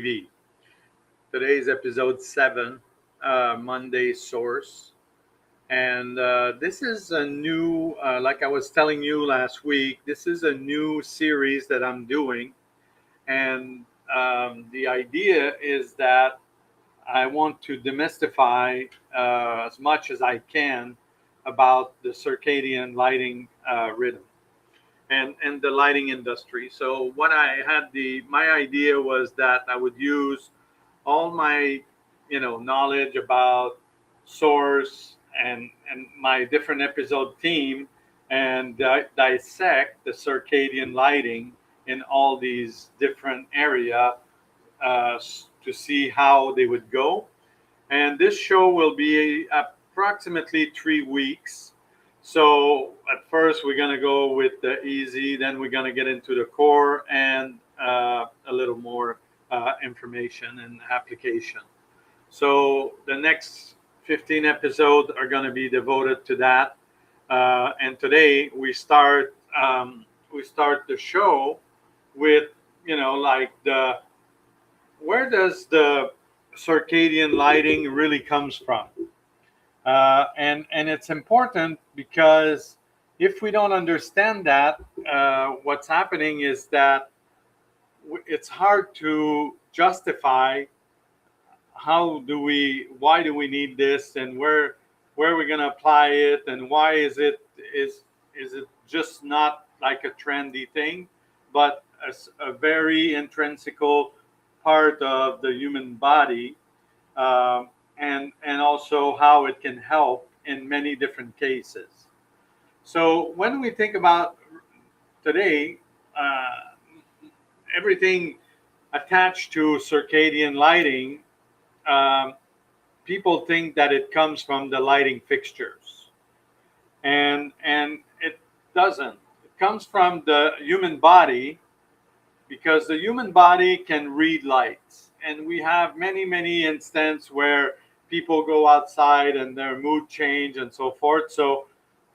TV. Today's episode 7, Monday Source. And this is a new, like I was telling you last week, this is a new series that I'm doing. And the idea is that I want to demystify as much as I can about the circadian lighting rhythm and the lighting industry. So what I had my idea was that I would use all my knowledge about source and my different episode theme and dissect the circadian lighting in all these different area to see how they would go. And this show will be approximately 3 weeks. So at first we're going to go with the easy, then we're going to get into the core and a little more information and application. So the next 15 episodes are going to be devoted to that. And today we start the show with like where does the circadian lighting really comes from? And it's important because if we don't understand that, what's happening is that it's hard to justify why do we need this, and where we're going to apply it, and why is it just not like a trendy thing, but a very intrinsical part of the human body, and also how it can help in many different cases. So when we think about today, everything attached to circadian lighting, people think that it comes from the lighting fixtures, and it doesn't. It comes from the human body, because the human body can read lights, and we have many instances where people go outside and their mood change and so forth. So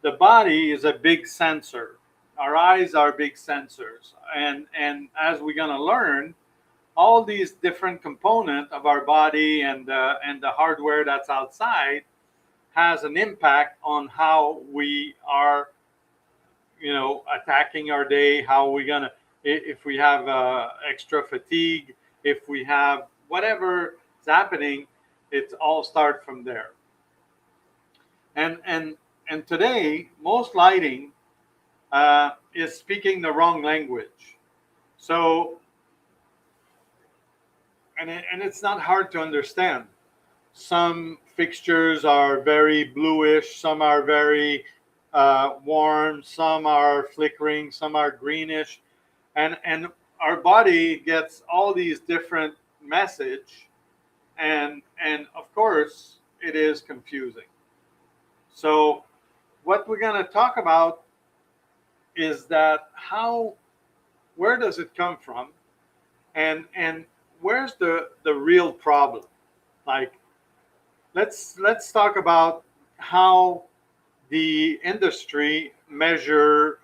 the body is a big sensor. Our eyes are big sensors, and as we're going to learn, all these different components of our body and the hardware that's outside has an impact on how we are attacking our day, how we're going to, if we have extra fatigue, if we have whatever is happening, it all starts from there. And today, most lighting is speaking the wrong language. So, and it's not hard to understand. Some fixtures are very bluish, some are very warm, some are flickering, some are greenish, and our body gets all these different message, and of course it is confusing. So what we're going to talk about is that where does it come from, and where's the real problem? Like, let's talk about how the industry measure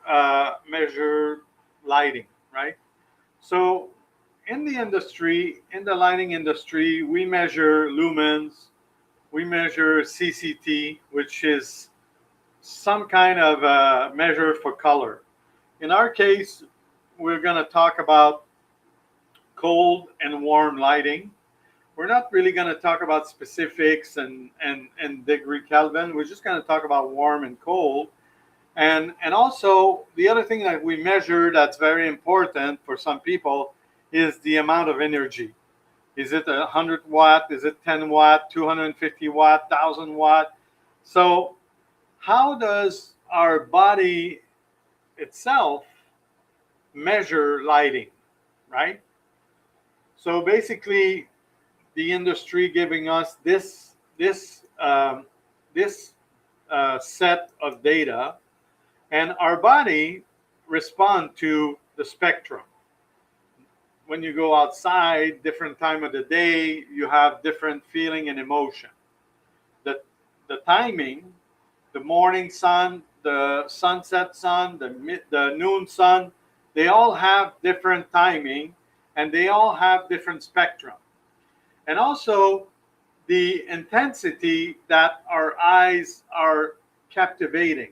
lighting, right? So in the lighting industry, we measure lumens, we measure CCT, which is some kind of measure for color. In our case, we're going to talk about cold and warm lighting. We're not really going to talk about specifics and degree Kelvin. We're just going to talk about warm and cold. And also, the other thing that we measure that's very important for some people is the amount of energy. Is it 100 watt? Is it 10 watt, 250 watt, 1,000 watt? So how does our body itself measure lighting, right? So basically, the industry giving us this set of data, and our body respond to the spectrum. When you go outside, different time of the day, you have different feeling and emotion. The timing, the morning sun, the sunset sun, the noon sun, they all have different timing, and they all have different spectrum. And also the intensity that our eyes are captivating.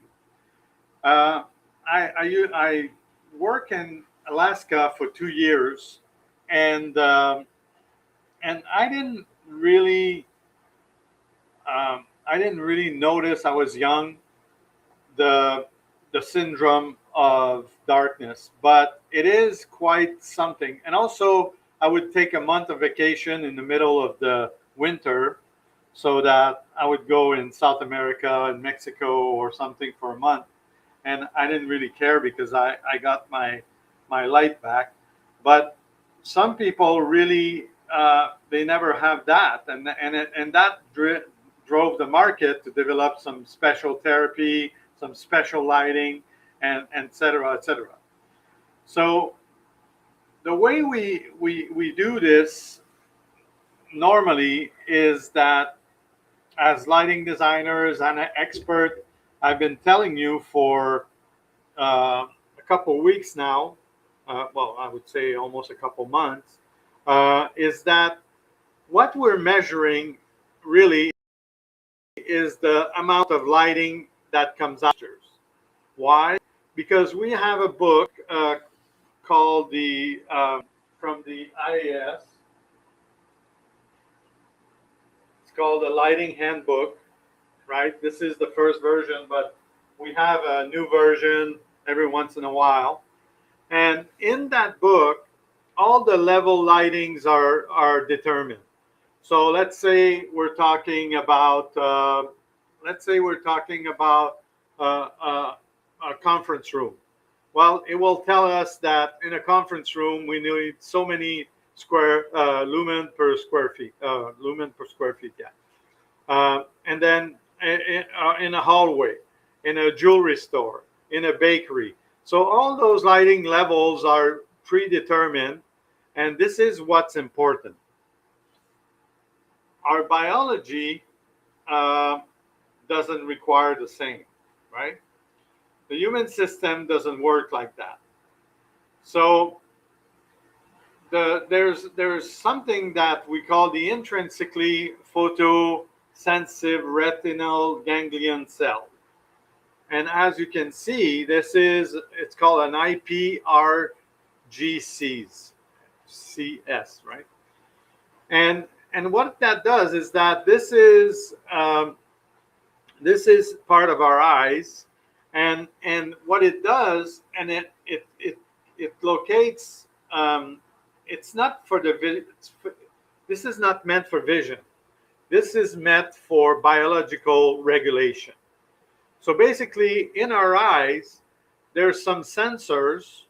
Uh, I work in Alaska for 2 years, and I didn't really notice. I was young, the syndrome of darkness, but it is quite something. And also, I would take a month of vacation in the middle of the winter, so that I would go in South America and Mexico or something for a month, and I didn't really care because I got my light back. But some people really they never have that, and that drove the market to develop some special therapy, some special lighting, and et cetera, et cetera. So the way we do this normally is that as lighting designers and an expert, I've been telling you for a couple weeks now, well, I would say almost a couple months, is that what we're measuring really is the amount of lighting that comes out. Why? Because we have a book called the from the IAS. It's called the Lighting Handbook, right? This is the first version, but we have a new version every once in a while. And in that book, all the level lightings are determined. So let's say we're talking about a conference room. Well, it will tell us that in a conference room we need so many square lumen per square feet. Yeah. And then in a hallway, in a jewelry store, in a bakery. So all those lighting levels are predetermined, and this is what's important. Our biology doesn't require the same, right? The human system doesn't work like that. So there's something that we call the intrinsically photosensitive retinal ganglion cell. And as you can see, it's called an CS, right? And what that does is that this is part of our eyes, and what it does, and it locates. It's not for this is not meant for vision. This is meant for biological regulation. So basically, in our eyes, there's some sensors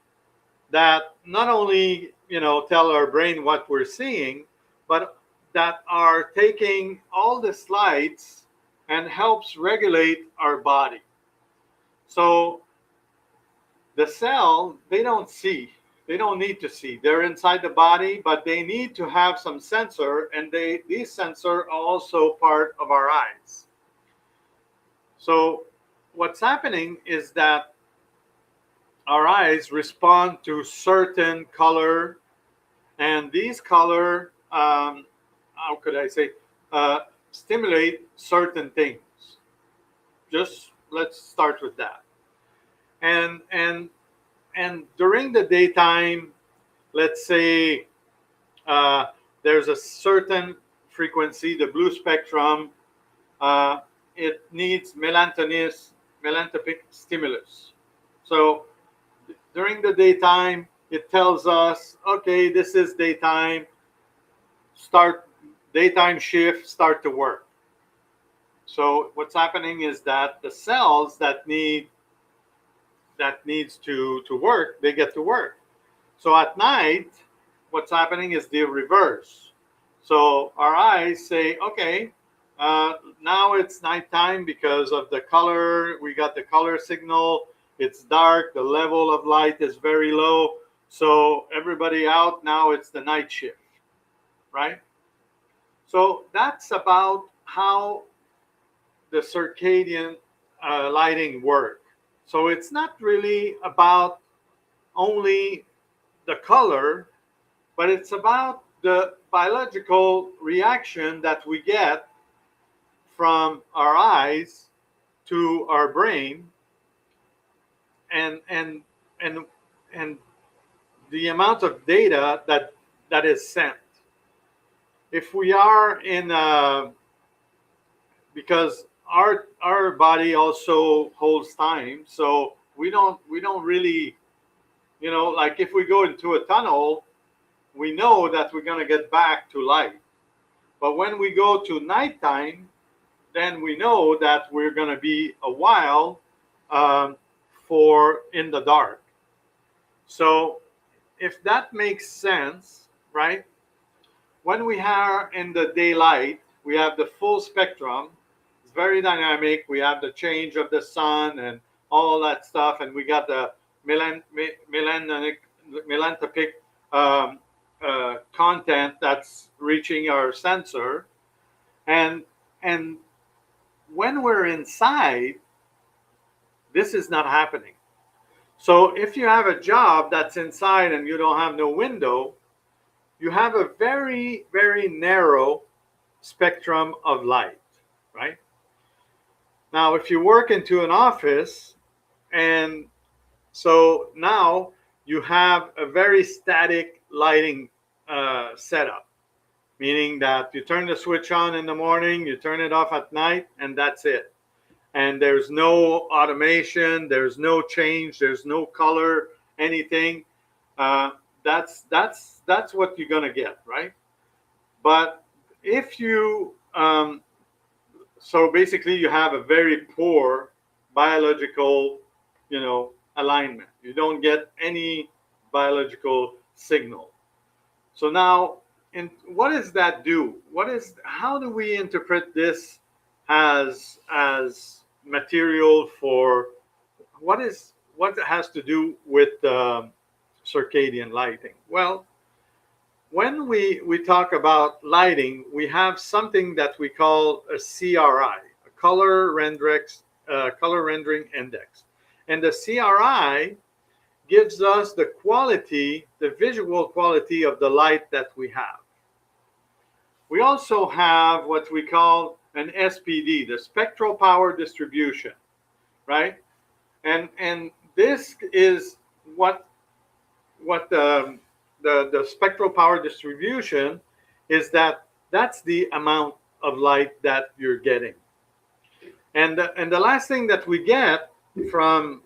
that not only tell our brain what we're seeing, but that are taking all these lights and helps regulate our body. So the cell, they don't see. They don't need to see. They're inside the body, but they need to have some sensor, and these sensors are also part of our eyes. So what's happening is that our eyes respond to certain color, and these color, how could I say, stimulate certain things. Just let's start with that. And during the daytime, let's say there's a certain frequency, the blue spectrum, it needs melatonin stimulus. So during the daytime, it tells us, okay, this is daytime, daytime shift, start to work. So what's happening is that the cells that needs to work, they get to work. So at night, what's happening is the reverse. So our eyes say, okay, now it's nighttime because of the color. We got the color signal. It's dark. The level of light is very low. So everybody out, now it's the night shift, right? So that's about how the circadian lighting work. So it's not really about only the color, but it's about the biological reaction that we get from our eyes to our brain, and and and the amount of data that is sent. If we are in because our body also holds time, so we don't really, like if we go into a tunnel, we know that we're going to get back to light. But when we go to nighttime, then we know that we're going to be a while um, for in the dark. So if that makes sense, right? When we are in the daylight, we have the full spectrum. It's very dynamic. We have the change of the sun and all that stuff, and we got the melantopic um, content that's reaching our sensor, and and when we're inside, this is not happening. So if you have a job that's inside and you don't have no window, you have a very, very narrow spectrum of light, right? Now, if you work into an office, and so now you have a very static lighting setup, meaning that you turn the switch on in the morning, you turn it off at night, and that's it. And there's no automation, there's no change, there's no color, anything. Uh, that's what you're gonna get, right? But if you so basically you have a very poor biological, alignment. You don't get any biological signal. So now, what does that do? How do we interpret this as material for what it has to do with circadian lighting? Well, when we talk about lighting, we have something that we call a CRI, a color rendering index, and the CRI gives us the quality, the visual quality of the light that we have. We also have what we call an SPD, the spectral power distribution, right? And this is what the spectral power distribution is, that's the amount of light that you're getting. And the last thing that we get from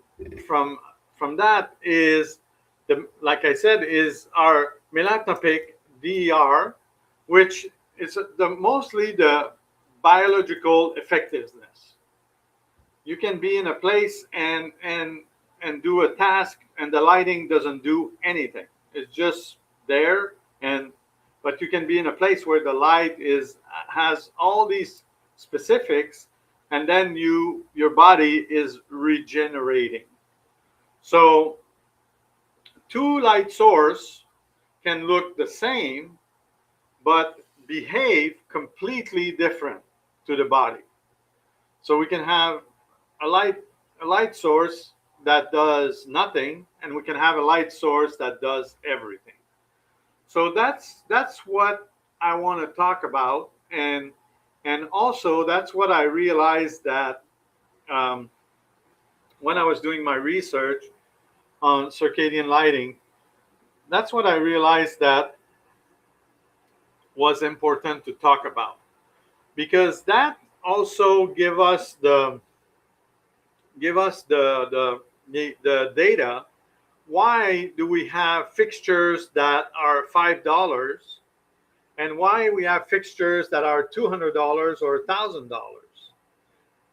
from from that is, like I said, is our melanopic DER, which is mostly the biological effectiveness. You can be in a place and do a task, and the lighting doesn't do anything. It's just there, and but you can be in a place where the light has all these specifics, and then your body is regenerating. So two light source can look the same but behave completely different to the body. So we can have a light source that does nothing, and we can have a light source that does everything. So that's what I want to talk about, and also that's what I realized that um, when I was doing my research on circadian lighting. That's what I realized that was important to talk about, because that also give us the data. Why do we have fixtures that are $5, and why we have fixtures that are $200 or $1,000?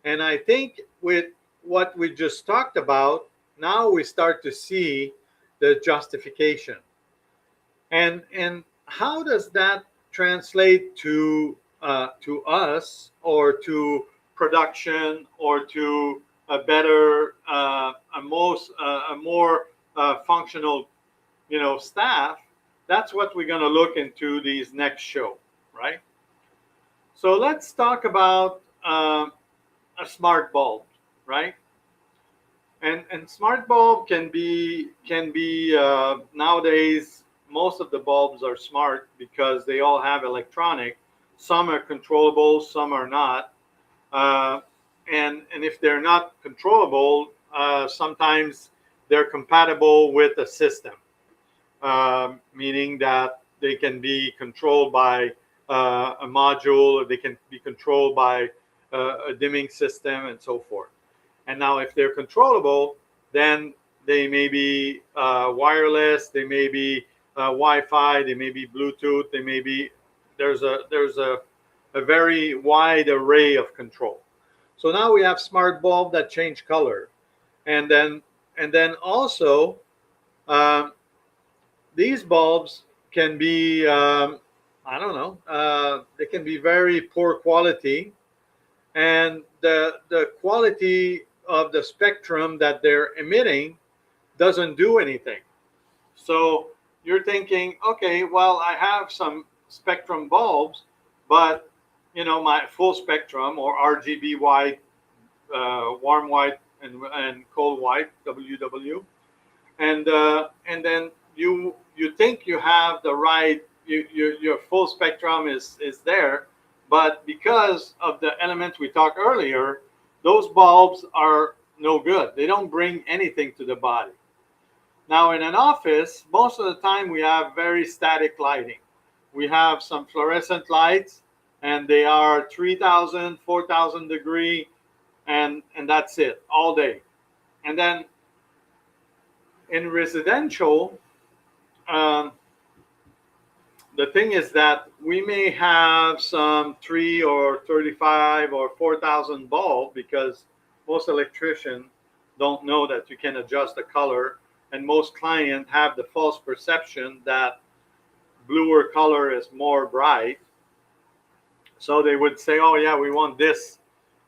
And I think with what we just talked about, now we start to see the justification. And how does that translate to us, or to production, or to a better, a more functional, staff? That's what we're going to look into these next show, right? So let's talk about a smart bulb, right? And smart bulb can be nowadays most of the bulbs are smart because they all have electronic. Some are controllable, some are not. Uh, and if they're not controllable, sometimes they're compatible with a system, meaning that they can be controlled by a module, or they can be controlled by a dimming system, and so forth. And now, if they're controllable, then they may be wireless, they may be Wi-Fi, they may be Bluetooth, they may be there's a very wide array of control. So now we have smart bulb that change color, and then also um, these bulbs can be I don't know, they can be very poor quality, and the quality of the spectrum that they're emitting doesn't do anything. So you're thinking, okay, well, I have some spectrum bulbs, but my full spectrum, or RGB white, warm white, and cold white, WW, and then you think you have the right, your full spectrum is there, but because of the elements we talked earlier, those bulbs are no good. They don't bring anything to the body. Now, in an office, most of the time we have very static lighting. We have some fluorescent lights, and they are 3,000, 4,000 degree, and that's it all day. And then in residential, um, the thing is that we may have some 3 or 35 or 4,000 bulb, because most electricians don't know that you can adjust the color, and most clients have the false perception that bluer color is more bright. So they would say, oh yeah, we want this,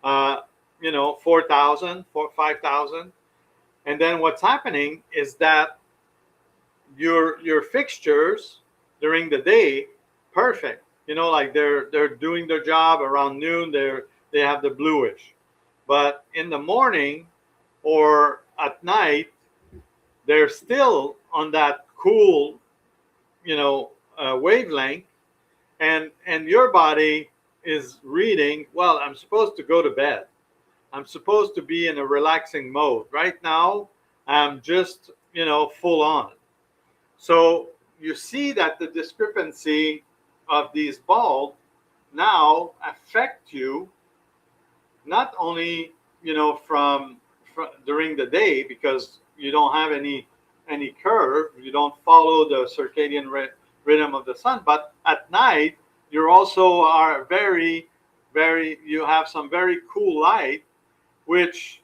4,000, 5,000. And then what's happening is that your fixtures during the day, perfect. Like they're doing their job around noon. They have the bluish, but in the morning or at night, they're still on that cool, wavelength, and your body is reading. Well, I'm supposed to go to bed. I'm supposed to be in a relaxing mode right now. I'm just full on. So you see that the discrepancy of these bulbs now affect you, not only from during the day, because you don't have any curve, you don't follow the circadian rhythm of the sun, but at night you also are you have some very cool light, which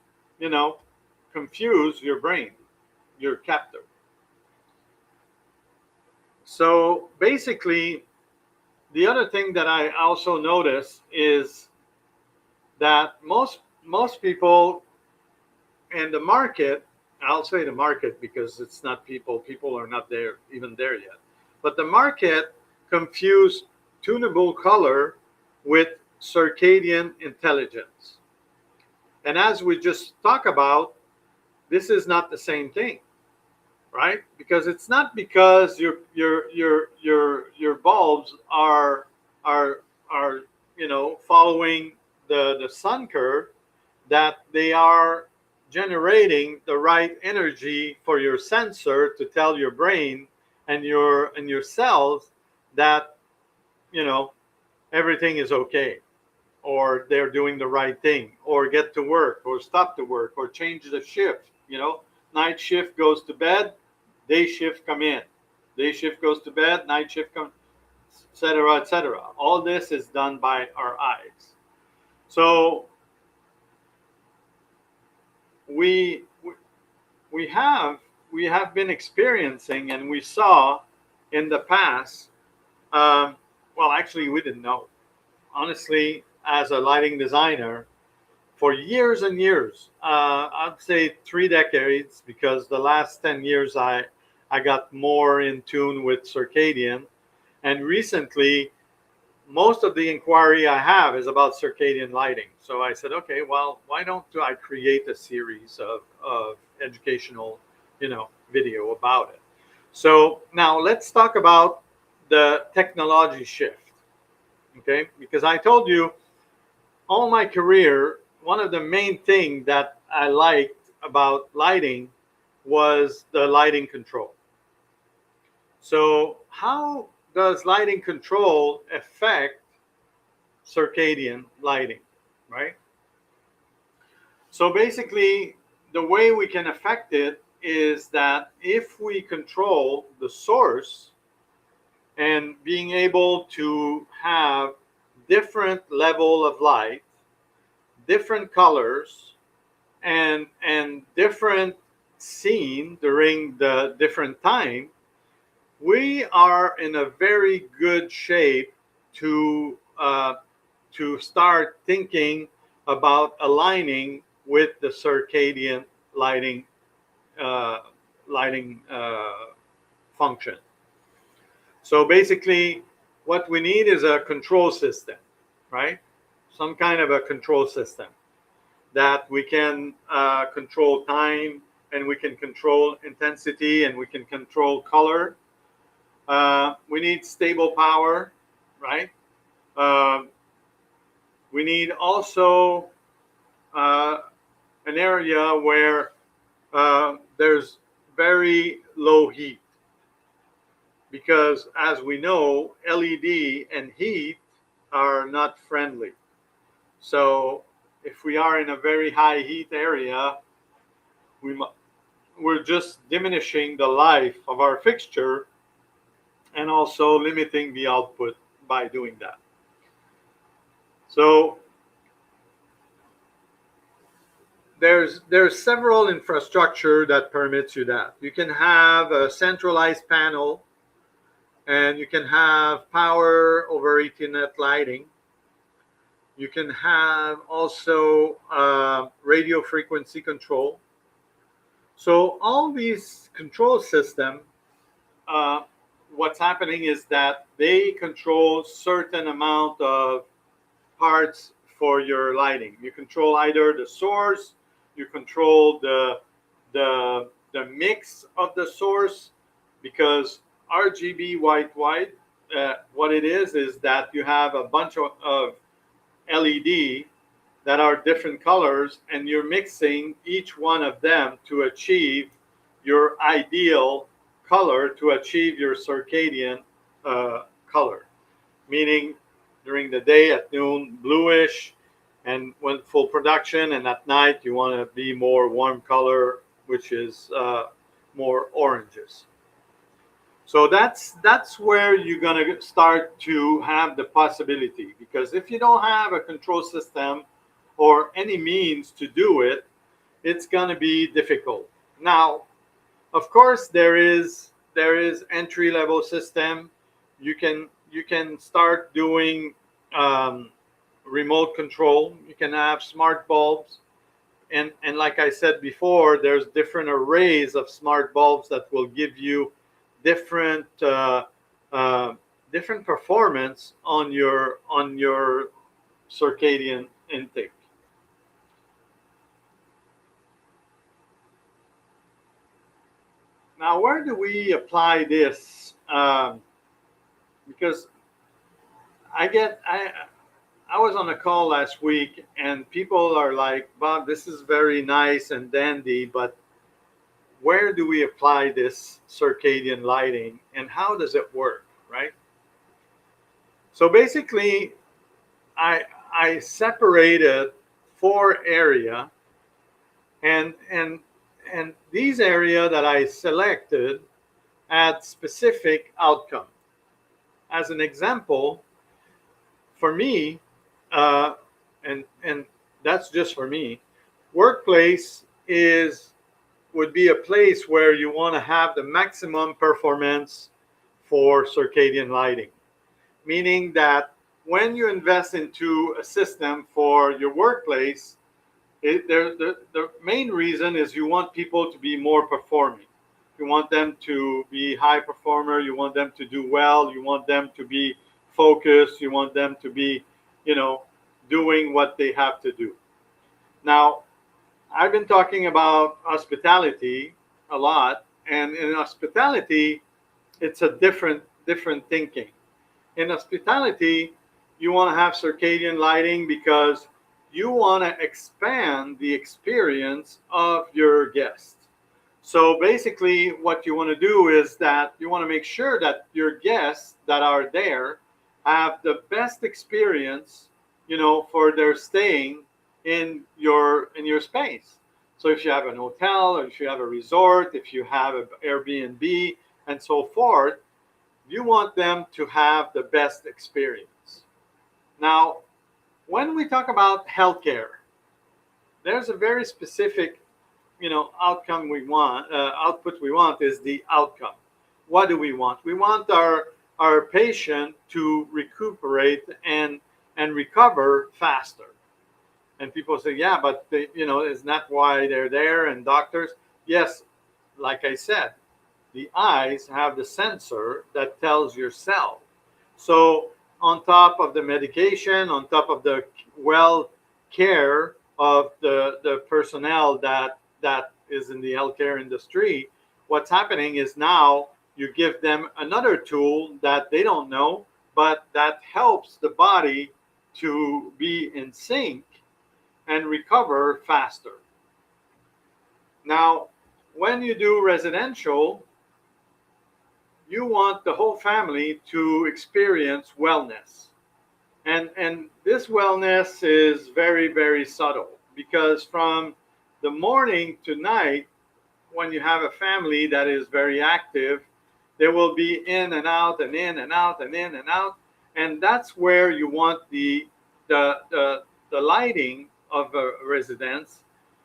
confuse your brain, your captor. So basically, the other thing that I also notice is that most people in the market, I'll say the market because it's not people. People are not there, even there yet. But the market confuse tunable color with circadian intelligence. And as we just talked about, this is not the same thing, right? Because it's not because your bulbs are following the sun curve, that they are generating the right energy for your sensor to tell your brain and your cells that you know everything is okay, or they're doing the right thing, or get to work, or stop to work, or change the shift. Night shift goes to bed, day shift come in, day shift goes to bed, night shift comes, etc., etc. All this is done by our eyes. So we we have we have been experiencing, and we saw in the past. Well, actually, we didn't know. Honestly, as a lighting designer, for years and years, I'd say 3 decades, because the last 10 years I got more in tune with circadian, and recently most of the inquiry I have is about circadian lighting. So I said, okay, well, why don't I create a series of educational, video about it? So now let's talk about the technology shift, okay? Because I told you all my career, one of the main things that I liked about lighting was the lighting control. So how does lighting control affect circadian lighting, right? So basically, the way we can affect it is that if we control the source and being able to have different level of light, different colors, and different scene during the different time, we are in a very good shape to start thinking about aligning with the circadian lighting uh, lighting function. So basically, what we need is a control system, right? Some kind of a control system that we can control time, and we can control intensity, and we can control color. We need stable power, right? Uh, we need also uh, an area where there's very low heat, because as we know, LED and heat are not friendly. So if we are in a very high heat area, we we're just diminishing the life of our fixture and also limiting the output by doing that. So there's several infrastructure that permits you that. You can have a centralized panel, and you can have power over Ethernet lighting. You can have also radio frequency control. So all these control system, uh, what's happening is that they control certain amount of parts for your lighting. You control either the source, you control the mix of the source, because RGB white, what it is that you have a bunch of LED that are different colors, and you're mixing each one of them to achieve your ideal color, to achieve your circadian color. Meaning, during the day at noon, bluish, and when full production, and at night you want to be more warm color, which is more oranges. So that's where you're gonna start to have the possibility, because if you don't have a control system or any means to do it, it's gonna be difficult. Now, of course, there is entry level system. You can start doing remote control. You can have smart bulbs, and like I said before, there's different arrays of smart bulbs that will give you different uh, different performance on your circadian intake. Now, where do we apply this? Because I get I was on a call last week, and people are like, "Bob, this is very nice and dandy, but where do we apply this circadian lighting, and how does it work?" Right? So basically, I I separated four area, and these area that I selected had specific outcome. As an example, for me, uh, and that's just for me, workplace is would be a place where you want to have the maximum performance for circadian lighting. Meaning that when you invest into a system for your workplace, the main reason is you want people to be more performing. You want them to be high performer. You want them to do well. You want them to be focused. You want them to be, you know, doing what they have to do. Now, I've been talking about hospitality a lot, And in hospitality, it's a different thinking. In hospitality, you want to have circadian lighting because you want to expand the experience of your guest. So basically, what you want to do is that you want to make sure that your guests that are there have the best experience, for their staying in your space. So if you have an hotel, or if you have a resort, if you have an Airbnb, and so forth, you want them to have the best experience. Now, when we talk about healthcare, there's a very specific, outcome we want. Output we want is the outcome. What do we want? We want our patient to recuperate and recover faster. And people say, yeah, but isn't that why they're there? And doctors, yes, like I said, the eyes have the sensor that tells your cell. So on top of the medication, on top of the well care of the personnel that is in the healthcare industry, what's happening is now you give them another tool that they don't know, but that helps the body to be in sync and recover faster. Now, when you do residential, you want the whole family to experience wellness. And this wellness is very, very subtle, because from the morning to night, when you have a family that is very active, there will be in and out and in and out and in and out. And that's where you want the lighting of a residence,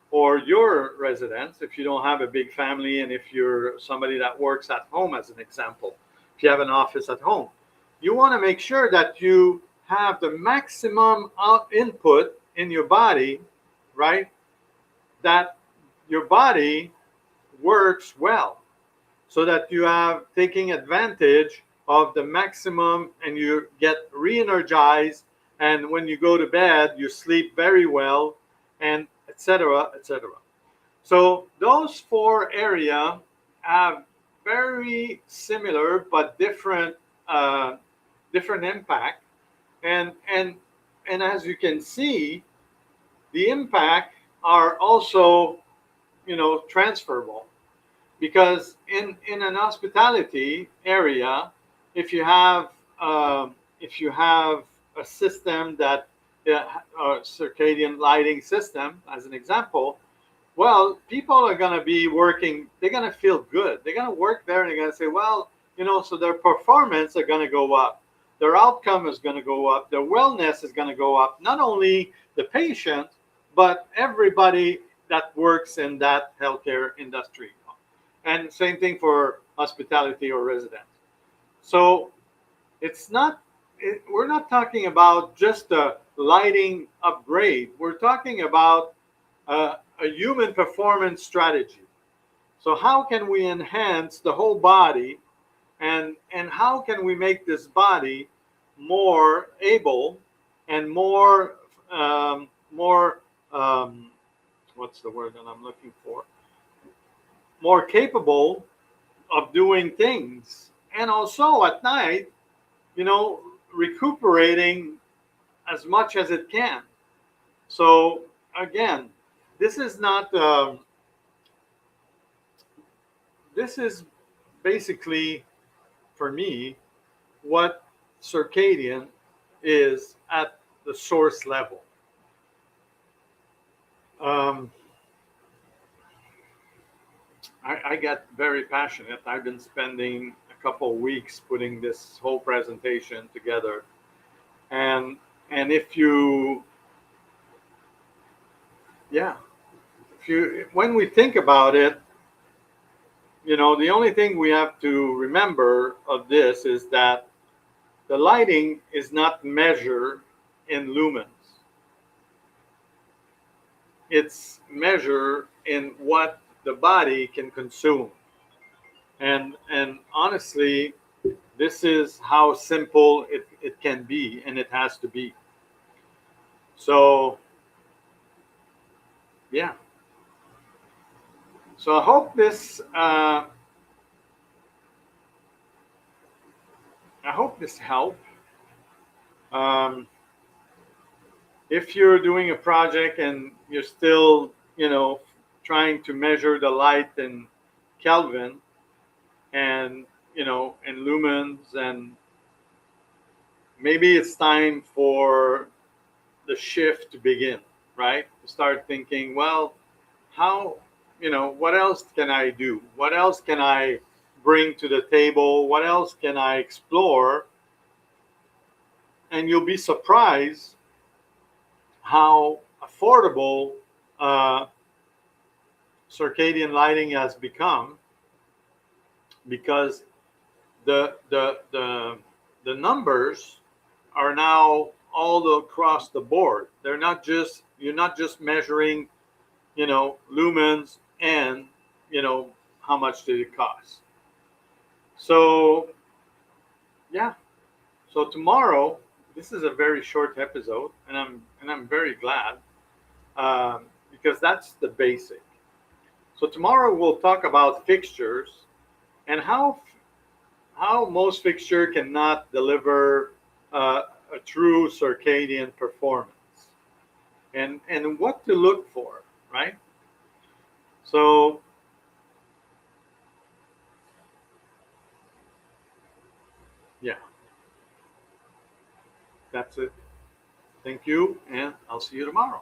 or your residence, if you don't have a big family, and if you're somebody that works at home, as an example, if you have an office at home, you want to make sure that you have the maximum input in your body, right? That your body works well, so that you have taking advantage of the maximum, and you get re-energized, and when you go to bed you sleep very well, and etc., etc. So those four areas have very similar but different impact, and as you can see, the impact are also transferable, because in an hospitality area, if you have a system that a circadian lighting system, as an example, well, people are going to be working, they're going to feel good, they're going to work there, and they're going to say, well, so their performance are going to go up, their outcome is going to go up, their wellness is going to go up, not only the patient, but everybody that works in that healthcare industry. And same thing for hospitality or residence. So it's not, we're not talking about just a lighting upgrade. We're talking about a human performance strategy. So how can we enhance the whole body, and how can we make this body more able and more what's the word that I'm looking for? More capable of doing things, and also at night, recuperating as much as it can. So again, this is not. This is basically, for me, what circadian is at the source level. I get very passionate. I've been spending a couple of weeks putting this whole presentation together, and if you, yeah, if you, when we think about it, the only thing we have to remember of this is that the lighting is not measured in lumens. It's measured in what the body can consume. And honestly, this is how simple it can be, and it has to be. So yeah. So I hope this I hope this helped. Um, if you're doing a project and you're still, trying to measure the light in Kelvin and, in lumens, and maybe it's time for the shift to begin, right? To start thinking, well, how, what else can I do? What else can I bring to the table? What else can I explore? And you'll be surprised how affordable uh, circadian lighting has become, because the numbers are now all across the board. You're not just measuring, lumens and, how much did it cost. So yeah, so tomorrow, this is a very short episode, and I'm very glad, because that's the basic. So tomorrow we'll talk about fixtures and how most fixture cannot deliver a true circadian performance, and what to look for, right? So yeah, that's it. Thank you, and I'll see you tomorrow.